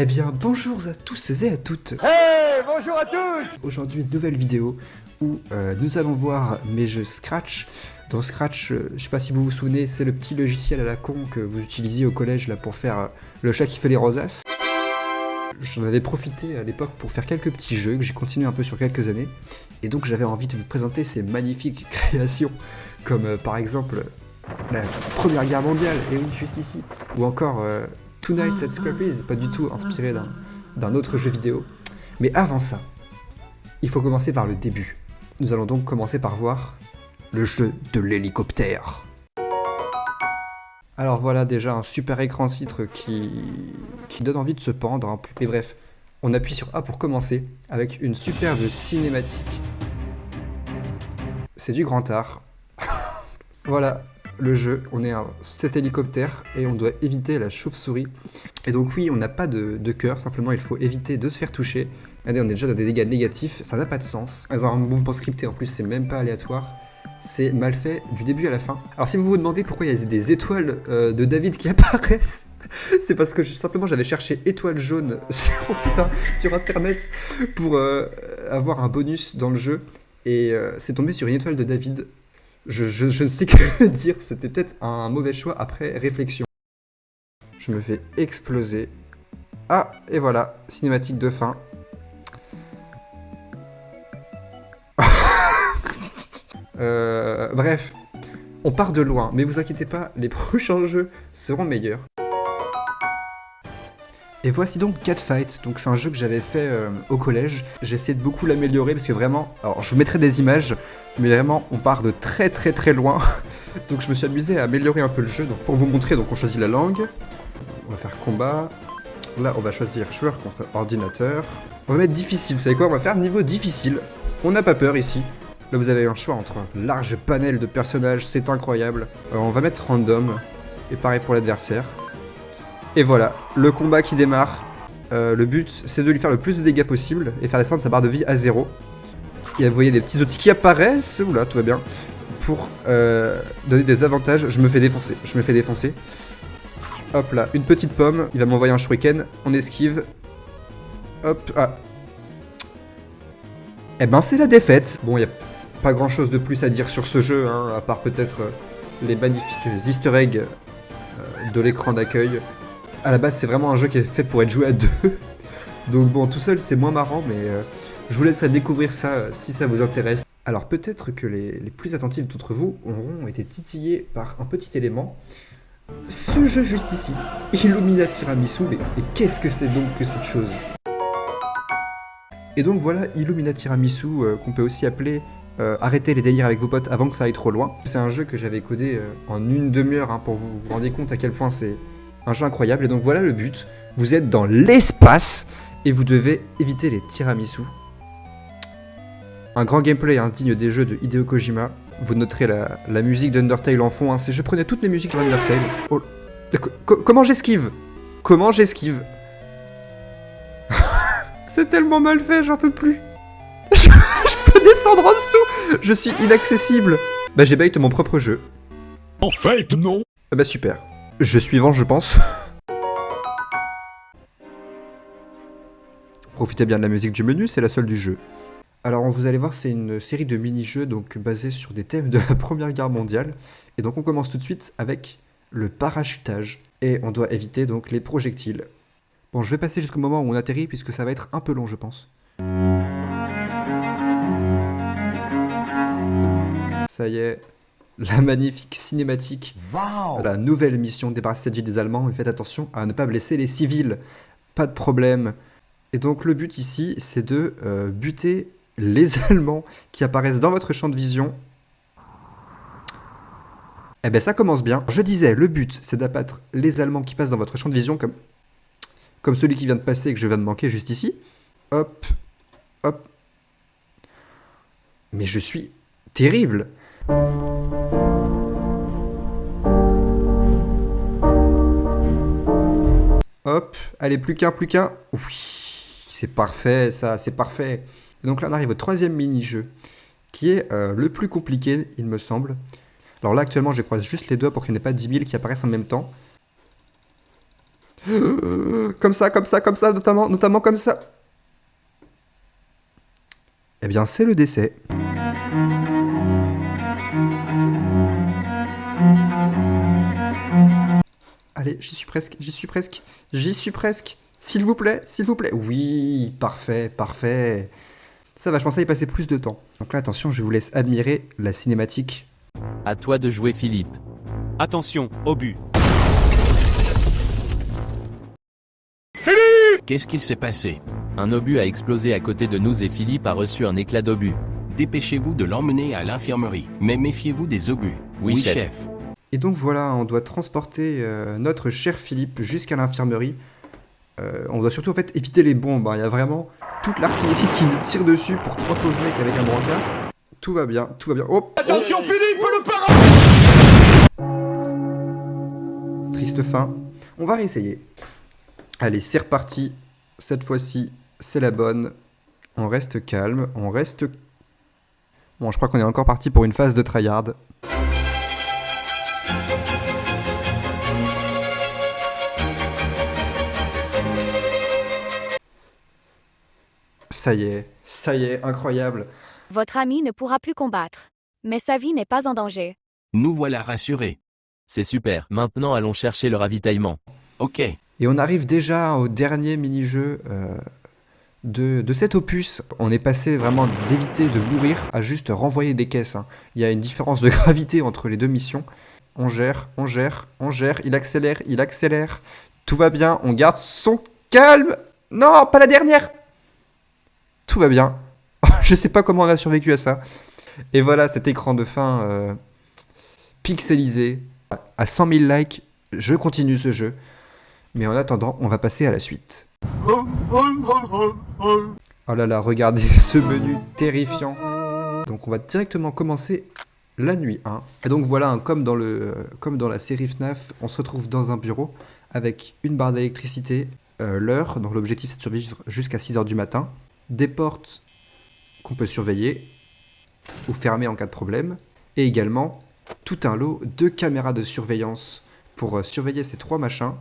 Eh bien, bonjour à tous et à toutes. Hey, bonjour à tous. Aujourd'hui, une nouvelle vidéo où nous allons voir mes jeux Scratch. Dans Scratch, je sais pas si vous vous souvenez, c'est le petit logiciel à la con que vous utilisiez au collège là pour faire le chat qui fait les rosaces. J'en avais profité à l'époque pour faire quelques petits jeux que j'ai continué un peu sur quelques années. Et donc j'avais envie de vous présenter ces magnifiques créations, comme par exemple la Première Guerre mondiale, et oui, juste ici. Ou encore Tonight at Scrappy's, pas du tout inspiré d'un autre jeu vidéo. Mais avant ça, il faut commencer par le début. Nous allons donc commencer par voir le jeu de l'hélicoptère. Alors voilà déjà un super écran titre qui donne envie de se pendre. Hein. Mais bref, on appuie sur A pour commencer avec une superbe cinématique. C'est du grand art. Voilà le jeu, on est cet hélicoptère et on doit éviter la chauve-souris. Et donc oui, on n'a pas de cœur, simplement il faut éviter de se faire toucher. Regardez, on est déjà dans des dégâts négatifs, ça n'a pas de sens. C'est un mouvement scripté en plus, c'est même pas aléatoire. C'est mal fait du début à la fin. Alors si vous vous demandez pourquoi il y a des étoiles de David qui apparaissent, c'est parce que simplement j'avais cherché étoile jaune sur internet pour avoir un bonus dans le jeu. Et c'est tombé sur une étoile de David. Je ne sais que dire, c'était peut-être un mauvais choix après réflexion. Je me fais exploser. Ah, et voilà, cinématique de fin. Bref, on part de loin, mais vous inquiétez pas, les prochains jeux seront meilleurs. Et voici donc Catfight, donc c'est un jeu que j'avais fait au collège. J'ai essayé de beaucoup l'améliorer parce que vraiment, alors je vous mettrai des images, mais vraiment on part de très très très loin. Donc je me suis amusé à améliorer un peu le jeu. Donc pour vous montrer, donc on choisit la langue, on va faire combat. Là on va choisir joueur contre ordinateur. On va mettre difficile, vous savez quoi, on va faire niveau difficile. On n'a pas peur ici. Là vous avez un choix entre un large panel de personnages, c'est incroyable. On va mettre random, et pareil pour l'adversaire. Et voilà, le combat qui démarre. Le but, c'est de lui faire le plus de dégâts possible et faire descendre sa barre de vie à 0. Et vous voyez des petits outils qui apparaissent, oula, tout va bien, pour donner des avantages. Je me fais défoncer. Hop là, une petite pomme, il va m'envoyer un shuriken, on esquive. Hop, ah. Eh ben c'est la défaite. Bon, il n'y a pas grand chose de plus à dire sur ce jeu, hein, à part peut-être les magnifiques easter eggs de l'écran d'accueil. À la base, c'est vraiment un jeu qui est fait pour être joué à deux. Donc bon, tout seul, c'est moins marrant, mais je vous laisserai découvrir ça si ça vous intéresse. Alors peut-être que les plus attentifs d'entre vous auront été titillés par un petit élément. Ce jeu juste ici, Illumina Tiramisu, mais qu'est-ce que c'est donc que cette chose? Et donc voilà, Illumina Tiramisu, qu'on peut aussi appeler Arrêtez les délires avec vos potes avant que ça aille trop loin. C'est un jeu que j'avais codé en une demi-heure, hein, pour vous rendre compte à quel point c'est un jeu incroyable. Et donc voilà le but, vous êtes dans l'espace et vous devez éviter les tiramisu. Un grand gameplay digne des jeux de Hideo Kojima. Vous noterez la musique d'Undertale en fond, hein. Je prenais toutes les musiques sur Undertale. Oh. Comment j'esquive? Comment j'esquive? C'est tellement mal fait, j'en peux plus. Je peux descendre en dessous. Je suis inaccessible. Bah j'ai bait mon propre jeu. En fait, non. Bah super. Jeu suivant, je pense. Profitez bien de la musique du menu, c'est la seule du jeu. Alors vous allez voir, c'est une série de mini-jeux donc basés sur des thèmes de la Première Guerre mondiale. Et donc on commence tout de suite avec le parachutage. Et on doit éviter donc les projectiles. Bon, je vais passer jusqu'au moment où on atterrit puisque ça va être un peu long, je pense. Ça y est, la magnifique cinématique. Wow. La nouvelle mission, débarrasser cette ville des Allemands, mais faites attention à ne pas blesser les civils. Pas de problème. Et donc le but ici, c'est de buter les Allemands qui apparaissent dans votre champ de vision. Eh ben ça commence bien. Je disais, le but, c'est d'abattre les Allemands qui passent dans votre champ de vision, comme celui qui vient de passer et que je viens de manquer juste ici. Hop, hop. Mais je suis terrible. Hop, allez, plus qu'un. Oui, c'est parfait, ça, c'est parfait. Et donc là, on arrive au troisième mini-jeu, qui est le plus compliqué, il me semble. Alors là, actuellement, je croise juste les doigts pour qu'il n'y en ait pas 10 000 qui apparaissent en même temps. Comme ça, notamment comme ça. Eh bien, c'est le décès. Allez, j'y suis presque. S'il vous plaît. Oui, parfait. Ça va, je pensais y passer plus de temps. Donc là, attention, je vous laisse admirer la cinématique. À toi de jouer, Philippe. Attention, au but. Qu'est-ce qu'il s'est passé? Un obus a explosé à côté de nous et Philippe a reçu un éclat d'obus. Dépêchez-vous de l'emmener à l'infirmerie, mais méfiez-vous des obus. Oui, chef. Et donc voilà, on doit transporter notre cher Philippe jusqu'à l'infirmerie. On doit surtout en fait éviter les bombes, hein. Il y a vraiment toute l'artillerie qui nous tire dessus pour 3 pauvres mecs avec un brancard. Tout va bien. Oh, Attention Philippe, le parrain. triste fin. On va réessayer. Allez, c'est reparti. Cette fois-ci, c'est la bonne. On reste calme, Bon, je crois qu'on est encore parti pour une phase de tryhard. Ça y est, incroyable. Votre ami ne pourra plus combattre. Mais sa vie n'est pas en danger. Nous voilà rassurés. C'est super. Maintenant, allons chercher le ravitaillement. Ok. Et on arrive déjà au dernier mini-jeu de cet opus. On est passé vraiment d'éviter de mourir à juste renvoyer des caisses, hein. Il y a une différence de gravité entre les deux missions. On gère, il accélère. Tout va bien, on garde son calme. Non, pas la dernière. Tout va bien. Je sais pas comment on a survécu à ça. Et voilà cet écran de fin pixelisé. À 100 000 likes, je continue ce jeu. Mais en attendant, on va passer à la suite. Oh là là, regardez ce menu terrifiant. Donc on va directement commencer la nuit 1. Et donc voilà, hein, comme dans la série FNAF, on se retrouve dans un bureau avec une barre d'électricité, l'heure, donc l'objectif c'est de survivre jusqu'à 6h du matin, des portes qu'on peut surveiller ou fermer en cas de problème, et également tout un lot de caméras de surveillance pour surveiller ces 3 machins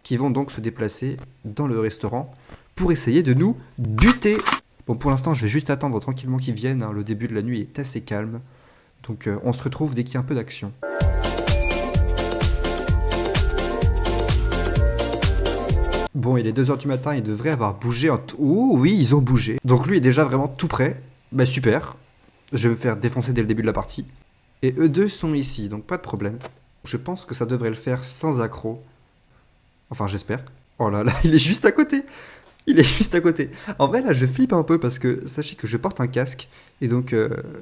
qui vont donc se déplacer dans le restaurant pour essayer de nous buter. Bon, pour l'instant, je vais juste attendre tranquillement qu'ils viennent, hein. Le début de la nuit est assez calme. Donc on se retrouve dès qu'il y a un peu d'action. Bon, il est 2h du matin, ils devraient avoir bougé. Oh oui, ils ont bougé. Donc lui est déjà vraiment tout prêt. Bah super. Je vais me faire défoncer dès le début de la partie. Et eux deux sont ici, donc pas de problème. Je pense que ça devrait le faire sans accroc. Enfin, j'espère. Oh là là, il est juste à côté. En vrai, là, je flippe un peu parce que sachez que je porte un casque. Et donc,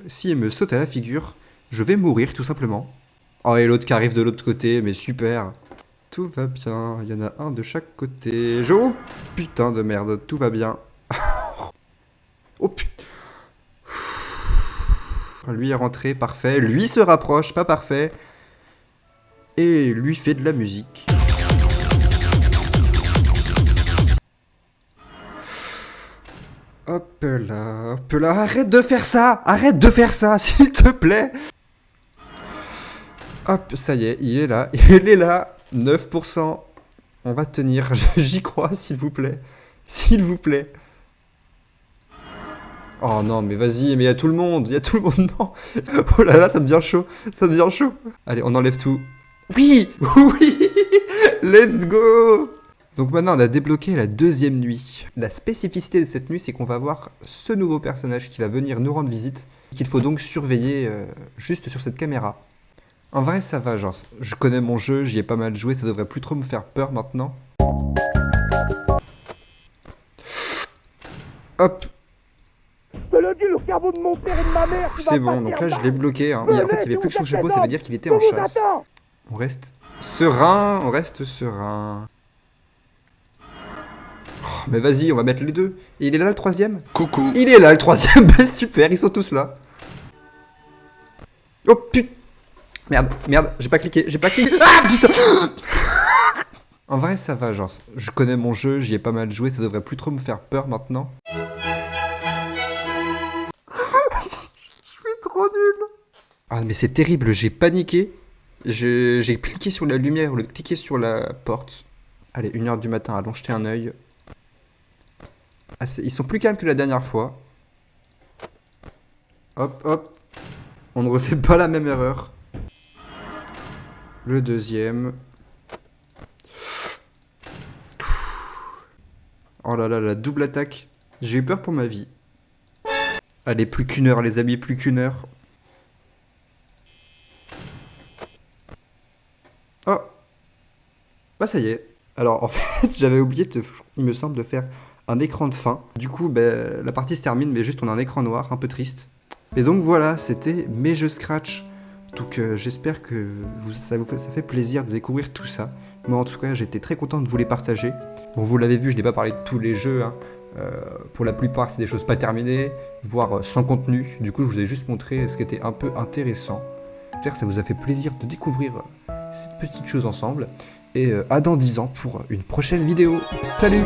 s'il me saute à la figure, je vais mourir tout simplement. Oh, et l'autre qui arrive de l'autre côté, mais super. Tout va bien, il y en a un de chaque côté. Oh putain de merde, tout va bien. Oh putain. Lui est rentré, parfait. Lui se rapproche, pas parfait. Et lui fait de la musique. Hop là, arrête de faire ça, s'il te plaît. Hop, ça y est, il est là, 9%. On va tenir, j'y crois, s'il vous plaît. Oh non, mais vas-y, mais il y a tout le monde, non. Oh là là, ça devient chaud. Allez, on enlève tout. Oui, let's go. Donc maintenant, on a débloqué la 2e nuit. La spécificité de cette nuit, c'est qu'on va voir ce nouveau personnage qui va venir nous rendre visite, qu'il faut donc surveiller juste sur cette caméra. En vrai, ça va, genre, je connais mon jeu, j'y ai pas mal joué, ça devrait plus trop me faire peur maintenant. Hop. Je te le dis, le cerveau de mon père et de ma mère. C'est bon, donc là je l'ai bloqué, hein. En fait, il n'y avait plus que son chapeau, ça veut dire qu'il était en chasse. On reste serein. Oh, mais vas-y, on va mettre les deux. Et il est là le 3e? Coucou. Il est là le 3e, bah super, ils sont tous là. Oh putain. Merde, j'ai pas cliqué. Ah putain. En vrai, ça va, genre, je connais mon jeu, j'y ai pas mal joué, ça devrait plus trop me faire peur maintenant. Je suis trop nul. Ah mais c'est terrible, j'ai paniqué. J'ai cliqué sur la lumière au lieu de cliquer sur la porte. Allez, 1h du matin, allons jeter un œil. Ah, ils sont plus calmes que la dernière fois. Hop, hop. On ne refait pas la même erreur. Le deuxième. Oh là là, la double attaque. J'ai eu peur pour ma vie. Allez, plus qu'une heure, les amis, plus qu'une heure. Oh. Bah ça y est. Alors en fait, j'avais oublié, il me semble, de faire un écran de fin. Du coup, la partie se termine, mais juste on a un écran noir, un peu triste. Et donc voilà, c'était mes jeux Scratch. Donc j'espère que ça fait plaisir de découvrir tout ça. Moi en tout cas, j'étais très content de vous les partager. Bon, vous l'avez vu, je n'ai pas parlé de tous les jeux, hein. Pour la plupart, c'est des choses pas terminées, voire sans contenu. Du coup, je vous ai juste montré ce qui était un peu intéressant. J'espère que ça vous a fait plaisir de découvrir cette petite chose ensemble. Et à dans 10 ans pour une prochaine vidéo. Salut!